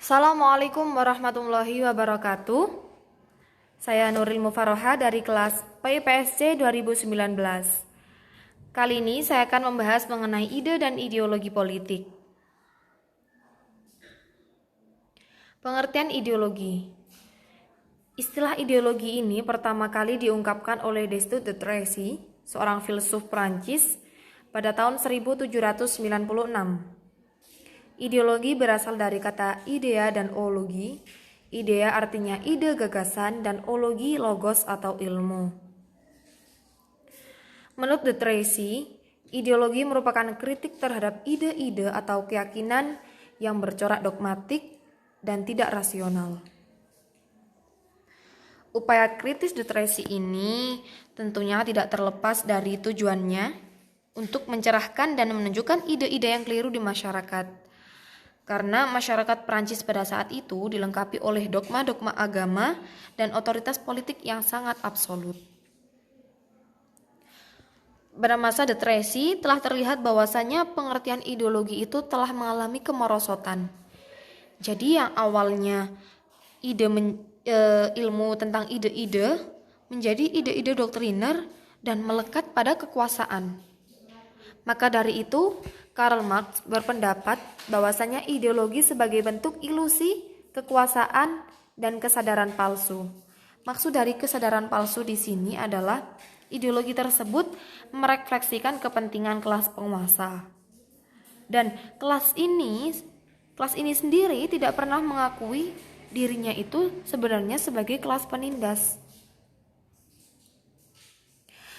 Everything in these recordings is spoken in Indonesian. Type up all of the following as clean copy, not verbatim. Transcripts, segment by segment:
Assalamualaikum warahmatullahi wabarakatuh. Saya Nuril Mufaroha dari kelas PIPSC 2019. Kali ini saya akan membahas mengenai ide dan ideologi politik. Pengertian ideologi. Istilah ideologi ini pertama kali diungkapkan oleh Destutt de Tracy, seorang filsuf Prancis, pada tahun 1796. Ideologi berasal dari kata idea dan ologi. Idea artinya ide gagasan dan ologi logos atau ilmu. Menurut de Tracy, ideologi merupakan kritik terhadap ide-ide atau keyakinan yang bercorak dogmatik dan tidak rasional. Upaya kritis de Tracy ini tentunya tidak terlepas dari tujuannya untuk mencerahkan dan menunjukkan ide-ide yang keliru di masyarakat. Karena masyarakat Prancis pada saat itu dilengkapi oleh dogma-dogma agama dan otoritas politik yang sangat absolut. Pada masa de Tracy telah terlihat bahwasanya pengertian ideologi itu telah mengalami kemerosotan. Jadi yang awalnya ilmu tentang ide-ide menjadi ide-ide doktriner dan melekat pada kekuasaan. Maka dari itu, Karl Marx berpendapat bahwasanya ideologi sebagai bentuk ilusi, kekuasaan, dan kesadaran palsu. Maksud dari kesadaran palsu di sini adalah ideologi tersebut merefleksikan kepentingan kelas penguasa. Dan kelas ini sendiri tidak pernah mengakui dirinya itu sebenarnya sebagai kelas penindas.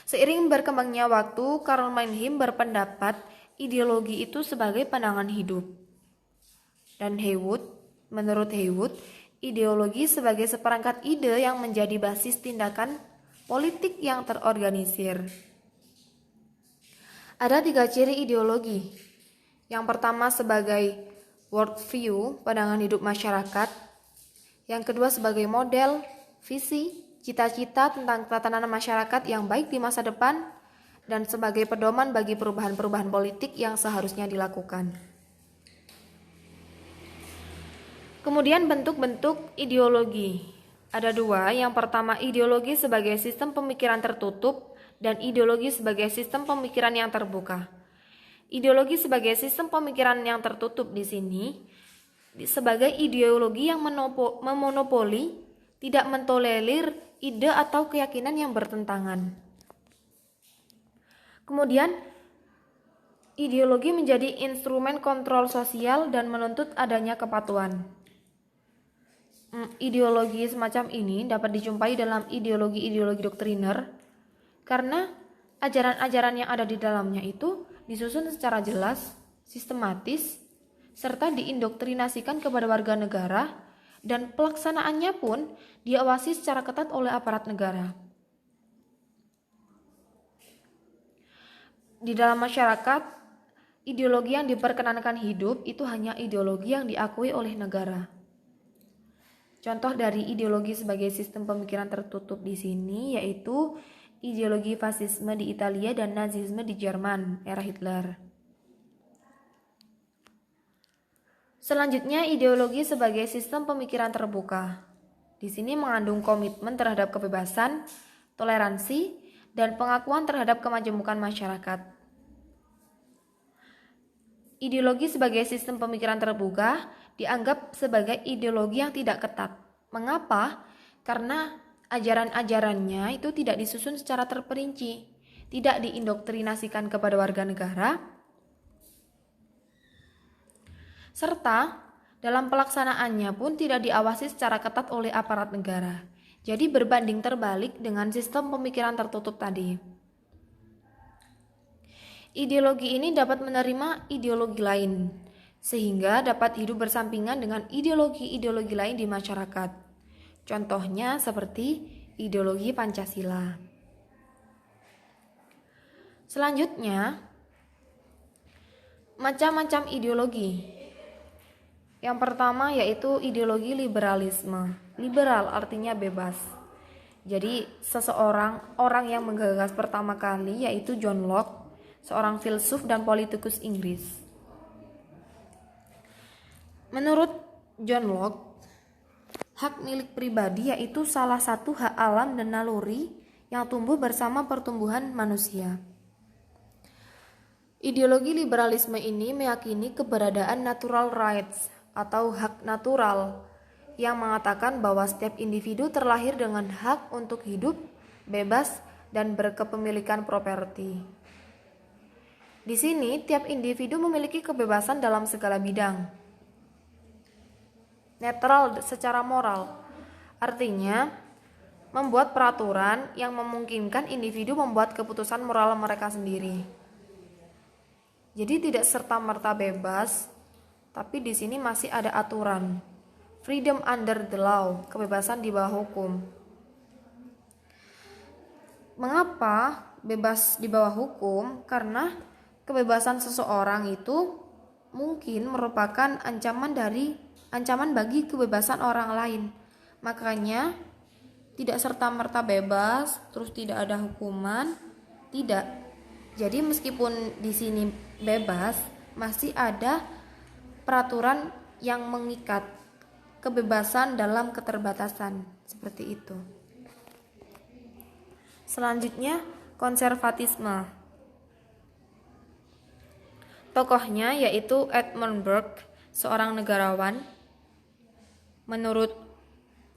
Seiring berkembangnya waktu, Karl Meinheim berpendapat ideologi itu sebagai pandangan hidup. Dan menurut Heywood, ideologi sebagai seperangkat ide yang menjadi basis tindakan politik yang terorganisir. Ada 3 ciri ideologi. Yang pertama sebagai worldview, pandangan hidup masyarakat. Yang kedua sebagai model, visi, cita-cita tentang tatanan masyarakat yang baik di masa depan, dan sebagai pedoman bagi perubahan-perubahan politik yang seharusnya dilakukan. Kemudian bentuk-bentuk ideologi. Ada 2, yang pertama ideologi sebagai sistem pemikiran tertutup dan ideologi sebagai sistem pemikiran yang terbuka. Ideologi sebagai sistem pemikiran yang tertutup di sini sebagai ideologi yang memonopoli, tidak mentolerir ide atau keyakinan yang bertentangan. Kemudian, ideologi menjadi instrumen kontrol sosial dan menuntut adanya kepatuhan. Ideologi semacam ini dapat dijumpai dalam ideologi-ideologi doktriner karena ajaran-ajaran yang ada di dalamnya itu disusun secara jelas, sistematis, serta diindoktrinasikan kepada warga negara, dan pelaksanaannya pun diawasi secara ketat oleh aparat negara. Di dalam masyarakat, ideologi yang diperkenankan hidup itu hanya ideologi yang diakui oleh negara. Contoh dari ideologi sebagai sistem pemikiran tertutup di sini yaitu ideologi fasisme di Italia dan Nazisme di Jerman era Hitler. Selanjutnya, ideologi sebagai sistem pemikiran terbuka. Di sini mengandung komitmen terhadap kebebasan, toleransi, dan pengakuan terhadap kemajemukan masyarakat. Ideologi sebagai sistem pemikiran terbuka dianggap sebagai ideologi yang tidak ketat. Mengapa? Karena ajaran-ajarannya itu tidak disusun secara terperinci, tidak diindoktrinasikan kepada warga negara, serta dalam pelaksanaannya pun tidak diawasi secara ketat oleh aparat negara. Jadi berbanding terbalik dengan sistem pemikiran tertutup tadi. Ideologi ini dapat menerima ideologi lain, sehingga dapat hidup bersampingan dengan ideologi-ideologi lain di masyarakat. Contohnya seperti ideologi Pancasila. Selanjutnya, macam-macam ideologi. Yang pertama yaitu ideologi liberalisme. Liberal artinya bebas. Jadi orang yang menggagas pertama kali yaitu John Locke, seorang filsuf dan politikus Inggris. Menurut John Locke, hak milik pribadi yaitu salah satu hak alam dan naluri yang tumbuh bersama pertumbuhan manusia. Ideologi liberalisme ini meyakini keberadaan natural rights atau hak natural yang mengatakan bahwa setiap individu terlahir dengan hak untuk hidup, bebas, dan berkepemilikan properti. Di sini, tiap individu memiliki kebebasan dalam segala bidang. Netral secara moral, artinya membuat peraturan yang memungkinkan individu membuat keputusan moral mereka sendiri. Jadi tidak serta-merta bebas, tapi di sini masih ada aturan. Freedom under the law, kebebasan di bawah hukum. Mengapa bebas di bawah hukum? Karena kebebasan seseorang itu mungkin merupakan ancaman bagi kebebasan orang lain. Makanya tidak serta-merta bebas, terus tidak ada hukuman, tidak. Jadi meskipun di sini bebas, masih ada peraturan yang mengikat kebebasan dalam keterbatasan, seperti itu. Selanjutnya, konservatisme. Tokohnya yaitu Edmund Burke, seorang negarawan. Menurut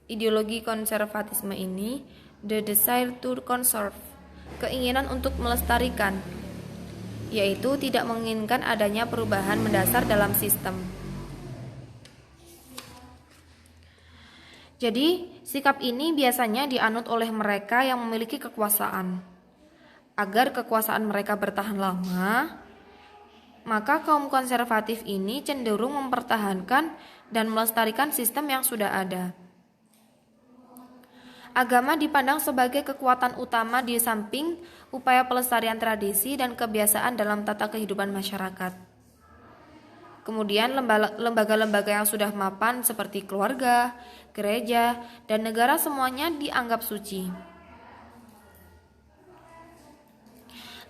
ideologi konservatisme ini, the desire to conserve, keinginan untuk melestarikan, yaitu tidak menginginkan adanya perubahan mendasar dalam sistem. Jadi, sikap ini biasanya dianut oleh mereka yang memiliki kekuasaan. Agar kekuasaan mereka bertahan lama, maka kaum konservatif ini cenderung mempertahankan dan melestarikan sistem yang sudah ada. Agama dipandang sebagai kekuatan utama di samping upaya pelestarian tradisi dan kebiasaan dalam tata kehidupan masyarakat. Kemudian lembaga-lembaga yang sudah mapan seperti keluarga, gereja, dan negara semuanya dianggap suci.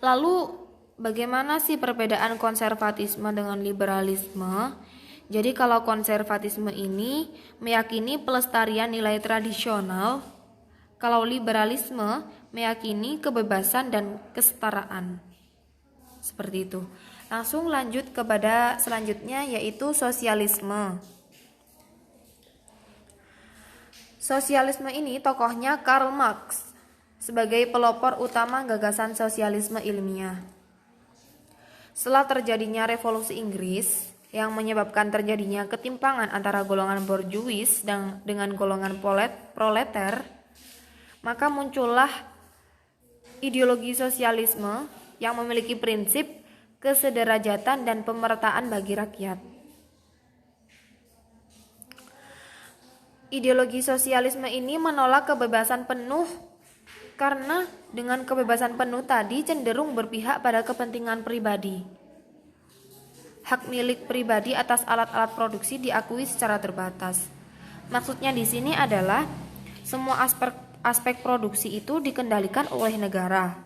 Lalu bagaimana sih perbedaan konservatisme dengan liberalisme? Jadi kalau konservatisme ini meyakini pelestarian nilai tradisional, kalau liberalisme meyakini kebebasan dan kesetaraan. Seperti itu. Langsung lanjut kepada selanjutnya yaitu sosialisme. Sosialisme ini tokohnya Karl Marx sebagai pelopor utama gagasan sosialisme ilmiah. Setelah terjadinya revolusi Inggris yang menyebabkan terjadinya ketimpangan antara golongan borjuis dengan golongan proleter, maka muncullah ideologi sosialisme yang memiliki prinsip kesederajatan dan pemerataan bagi rakyat. Ideologi sosialisme ini menolak kebebasan penuh karena dengan kebebasan penuh tadi cenderung berpihak pada kepentingan pribadi. Hak milik pribadi atas alat-alat produksi diakui secara terbatas. Maksudnya di sini adalah semua aspek produksi itu dikendalikan oleh negara,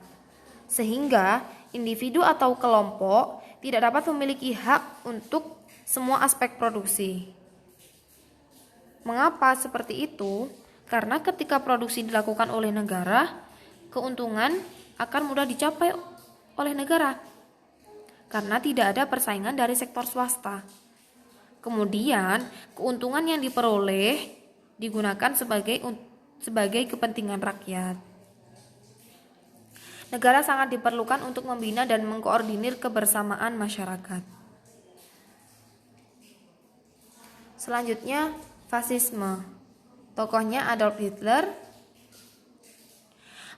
sehingga individu atau kelompok tidak dapat memiliki hak untuk semua aspek produksi. Mengapa seperti itu? Karena ketika produksi dilakukan oleh negara, keuntungan akan mudah dicapai oleh negara karena tidak ada persaingan dari sektor swasta. Kemudian, keuntungan yang diperoleh digunakan sebagai kepentingan rakyat. Negara sangat diperlukan untuk membina dan mengkoordinir kebersamaan masyarakat. Selanjutnya, fasisme. Tokohnya Adolf Hitler.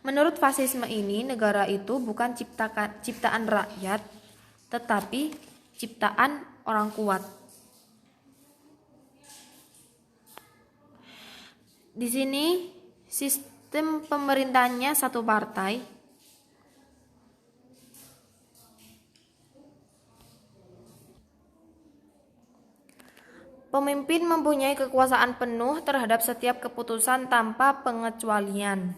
Menurut fasisme ini, negara itu bukan ciptaan rakyat, tetapi ciptaan orang kuat. Di sini sistem pemerintahnya satu partai. Pemimpin mempunyai kekuasaan penuh terhadap setiap keputusan tanpa pengecualian.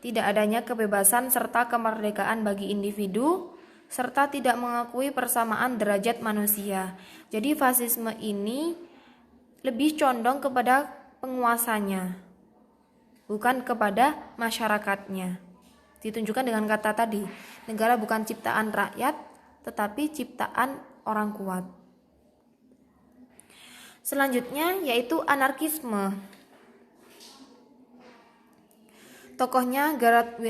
Tidak adanya kebebasan serta kemerdekaan bagi individu, serta tidak mengakui persamaan derajat manusia. Jadi fasisme ini lebih condong kepada penguasanya, bukan kepada masyarakatnya. Ditunjukkan dengan kata tadi, negara bukan ciptaan rakyat, tetapi ciptaan orang kuat. Selanjutnya yaitu anarkisme. Tokohnya Gareth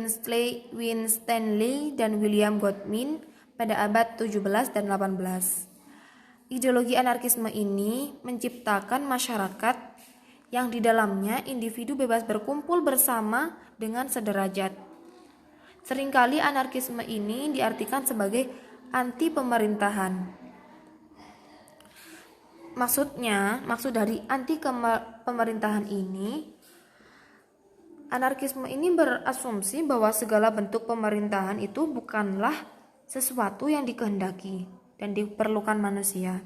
Winstanley dan William Godwin pada abad 17 dan 18. Ideologi anarkisme ini menciptakan masyarakat yang di dalamnya individu bebas berkumpul bersama dengan sederajat. Seringkali anarkisme ini diartikan sebagai anti pemerintahan. Maksud dari anti pemerintahan ini, anarkisme ini berasumsi bahwa segala bentuk pemerintahan itu bukanlah sesuatu yang dikehendaki dan diperlukan manusia.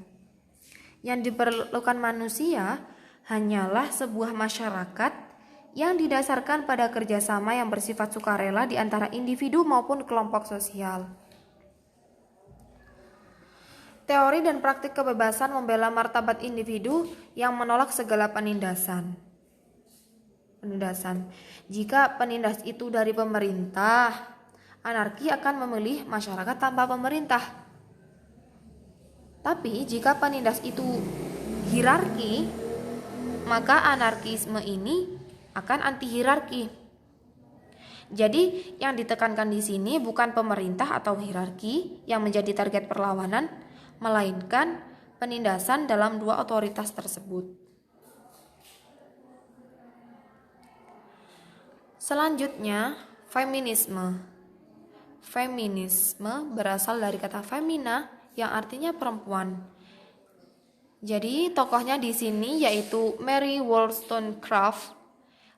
Yang diperlukan manusia hanyalah sebuah masyarakat yang didasarkan pada kerjasama yang bersifat sukarela di antara individu maupun kelompok sosial. Teori dan praktik kebebasan membela martabat individu yang menolak segala penindasan. Jika penindas itu dari pemerintah, anarki akan memilih masyarakat tanpa pemerintah. Tapi jika penindas itu hierarki, maka anarkisme ini akan anti hierarki. Jadi yang ditekankan di sini bukan pemerintah atau hierarki yang menjadi target perlawanan, melainkan penindasan dalam dua otoritas tersebut. Selanjutnya, feminisme. Feminisme berasal dari kata femina yang artinya perempuan. Jadi tokohnya di sini yaitu Mary Wollstonecraft,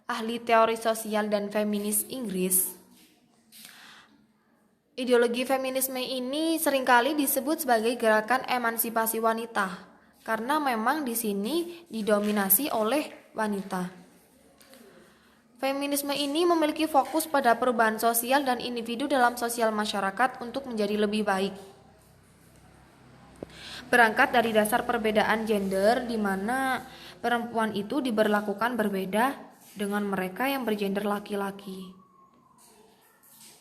ahli teori sosial dan feminis Inggris. Ideologi feminisme ini seringkali disebut sebagai gerakan emansipasi wanita karena memang di sini didominasi oleh wanita. Feminisme ini memiliki fokus pada perubahan sosial dan individu dalam sosial masyarakat untuk menjadi lebih baik. Berangkat dari dasar perbedaan gender di mana perempuan itu diberlakukan berbeda dengan mereka yang bergender laki-laki.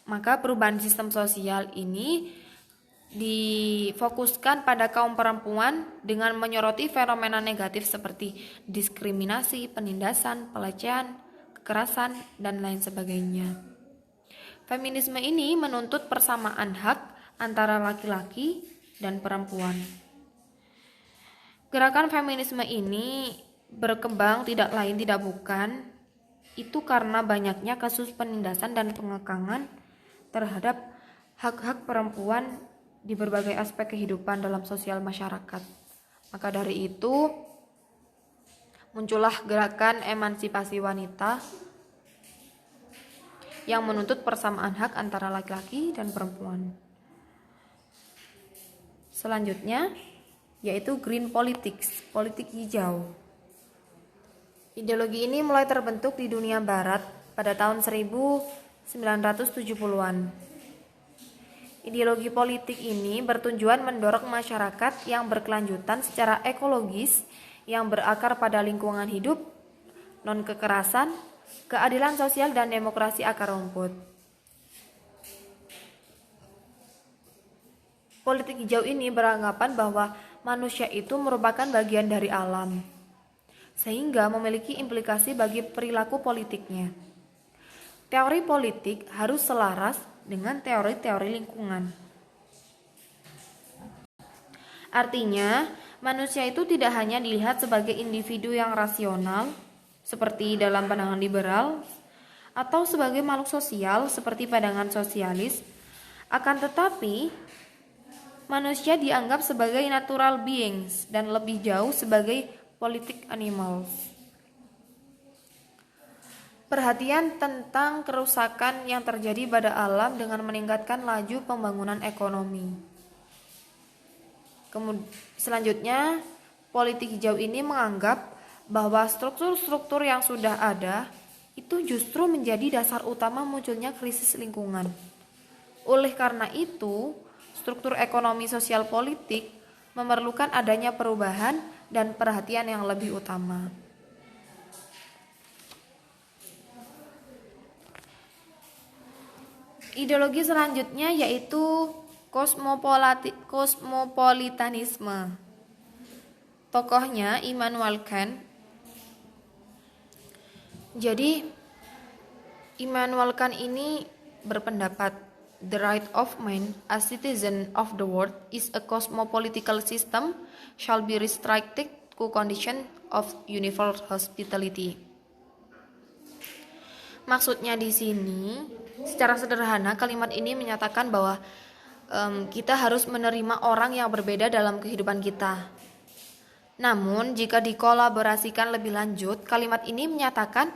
Maka perubahan sistem sosial ini difokuskan pada kaum perempuan dengan menyoroti fenomena negatif seperti diskriminasi, penindasan, pelecehan, kekerasan, dan lain sebagainya. Feminisme ini menuntut persamaan hak antara laki-laki dan perempuan. Gerakan feminisme ini berkembang tidak lain tidak bukan itu karena banyaknya kasus penindasan dan pengekangan terhadap hak-hak perempuan di berbagai aspek kehidupan dalam sosial masyarakat. Maka dari itu muncullah gerakan emansipasi wanita yang menuntut persamaan hak antara laki-laki dan perempuan. Selanjutnya yaitu green politics, politik hijau. Ideologi ini mulai terbentuk di dunia barat pada tahun 1970-an. Ideologi politik ini bertujuan mendorong masyarakat yang berkelanjutan secara ekologis yang berakar pada lingkungan hidup, non-kekerasan, keadilan sosial, dan demokrasi akar rumput. Politik hijau ini beranggapan bahwa manusia itu merupakan bagian dari alam, sehingga memiliki implikasi bagi perilaku politiknya. Teori politik harus selaras dengan teori-teori lingkungan. Artinya, manusia itu tidak hanya dilihat sebagai individu yang rasional, seperti dalam pandangan liberal, atau sebagai makhluk sosial, seperti pandangan sosialis, akan tetapi manusia dianggap sebagai natural beings dan lebih jauh sebagai politic animals. Perhatian tentang kerusakan yang terjadi pada alam dengan meningkatkan laju pembangunan ekonomi. Selanjutnya, politik hijau ini menganggap bahwa struktur-struktur yang sudah ada itu justru menjadi dasar utama munculnya krisis lingkungan. Oleh karena itu, struktur ekonomi sosial politik memerlukan adanya perubahan dan perhatian yang lebih utama. Ideologi selanjutnya yaitu kosmopolitanisme. Tokohnya Immanuel Kant. Jadi Immanuel Kant ini berpendapat the right of man as citizen of the world is a cosmopolitical system shall be restricted to condition of universal hospitality. Maksudnya di sini secara sederhana kalimat ini menyatakan bahwa kita harus menerima orang yang berbeda dalam kehidupan kita. Namun jika dikolaborasikan lebih lanjut, kalimat ini menyatakan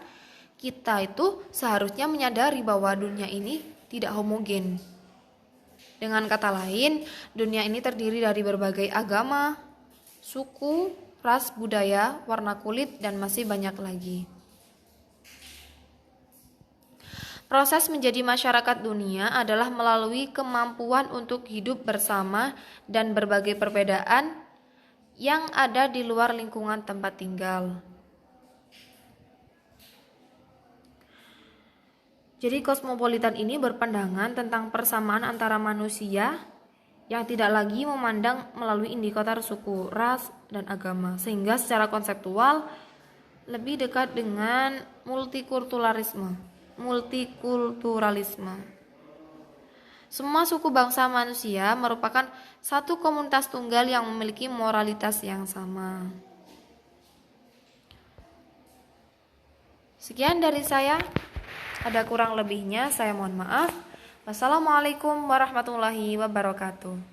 kita itu seharusnya menyadari bahwa dunia ini tidak homogen. Dengan kata lain, dunia ini terdiri dari berbagai agama, suku, ras, budaya, warna kulit, dan masih banyak lagi. Proses menjadi masyarakat dunia adalah melalui kemampuan untuk hidup bersama dan berbagai perbedaan yang ada di luar lingkungan tempat tinggal. Jadi kosmopolitan ini berpandangan tentang persamaan antara manusia yang tidak lagi memandang melalui indikator suku, ras, dan agama, sehingga secara konseptual lebih dekat dengan multikulturalisme. Semua suku bangsa manusia merupakan satu komunitas tunggal yang memiliki moralitas yang sama. Sekian dari saya. Ada kurang lebihnya, saya mohon maaf. Wassalamualaikum warahmatullahi wabarakatuh.